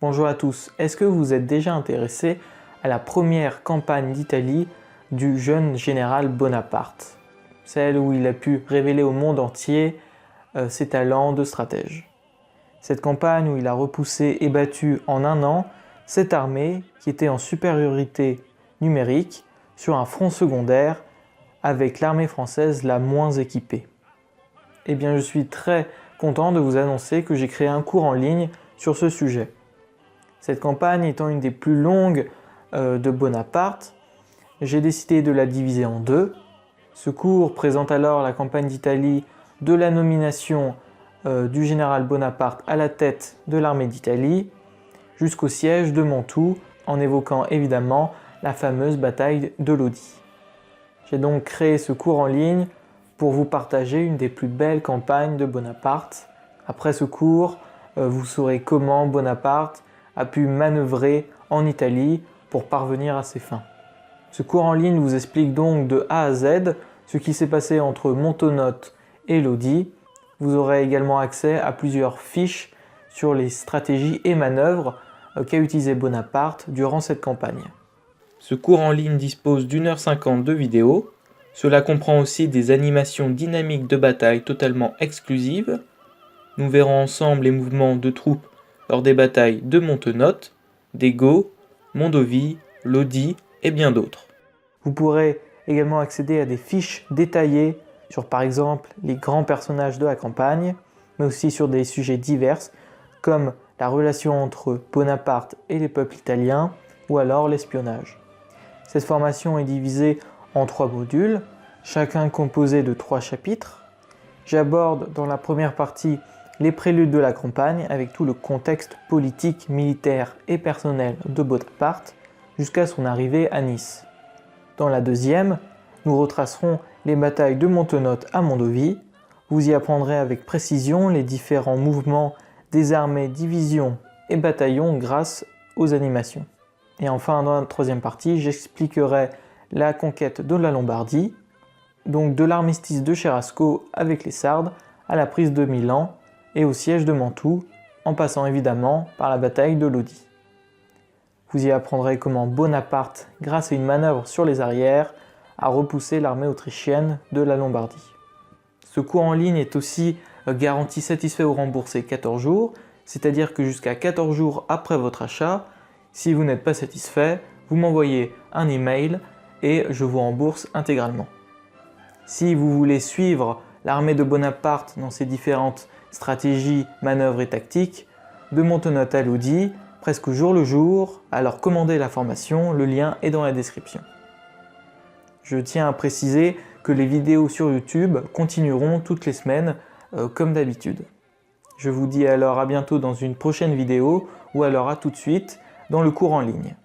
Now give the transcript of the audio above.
Bonjour à tous, est-ce que vous êtes déjà intéressé à la première campagne d'Italie du jeune général Bonaparte, celle où il a pu révéler au monde entier ses talents de stratège. Cette campagne où il a repoussé et battu en un an cette armée qui était en supériorité numérique sur un front secondaire avec l'armée française la moins équipée. Eh bien, je suis très content de vous annoncer que j'ai créé un cours en ligne sur ce sujet. Cette campagne étant une des plus longues de Bonaparte, j'ai décidé de la diviser en deux. Ce cours présente alors la campagne d'Italie de la nomination du général Bonaparte à la tête de l'armée d'Italie jusqu'au siège de Mantoue, en évoquant évidemment la fameuse bataille de Lodi. J'ai donc créé ce cours en ligne pour vous partager une des plus belles campagnes de Bonaparte. Après ce cours, vous saurez comment Bonaparte a pu manœuvrer en Italie pour parvenir à ses fins. Ce cours en ligne vous explique donc de A à Z ce qui s'est passé entre Montenotte et Lodi. Vous aurez également accès à plusieurs fiches sur les stratégies et manœuvres qu'a utilisé Bonaparte durant cette campagne. Ce cours en ligne dispose d'1h50 de vidéos. Cela comprend aussi des animations dynamiques de bataille totalement exclusives. Nous verrons ensemble les mouvements de troupes lors des batailles de Montenotte, d'Ego, Mondovì, Lodi et bien d'autres. Vous pourrez également accéder à des fiches détaillées sur par exemple les grands personnages de la campagne, mais aussi sur des sujets divers comme la relation entre Bonaparte et les peuples italiens ou alors l'espionnage. Cette formation est divisée en 3 modules, chacun composé de 3 chapitres. J'aborde dans la première partie les préludes de la campagne avec tout le contexte politique, militaire et personnel de Bonaparte jusqu'à son arrivée à Nice. Dans la deuxième, nous retracerons les batailles de Montenotte à Mondovì. Vous y apprendrez avec précision les différents mouvements des armées, divisions et bataillons grâce aux animations. Et enfin, dans la troisième partie, j'expliquerai la conquête de la Lombardie, donc de l'armistice de Cherasco avec les Sardes à la prise de Milan et au siège de Mantoue, en passant évidemment par la bataille de Lodi. Vous y apprendrez comment Bonaparte, grâce à une manœuvre sur les arrières, a repoussé l'armée autrichienne de la Lombardie. Ce cours en ligne est aussi garanti satisfait ou remboursé 14 jours, c'est-à-dire que jusqu'à 14 jours après votre achat, si vous n'êtes pas satisfait, vous m'envoyez un email et je vous rembourse intégralement. Si vous voulez suivre l'armée de Bonaparte dans ses différentes stratégies, manœuvres et tactiques, de Montenotte à Lodi, presque jour le jour, alors commandez la formation, le lien est dans la description. Je tiens à préciser que les vidéos sur YouTube continueront toutes les semaines comme d'habitude. Je vous dis alors à bientôt dans une prochaine vidéo ou alors à tout de suite dans le cours en ligne.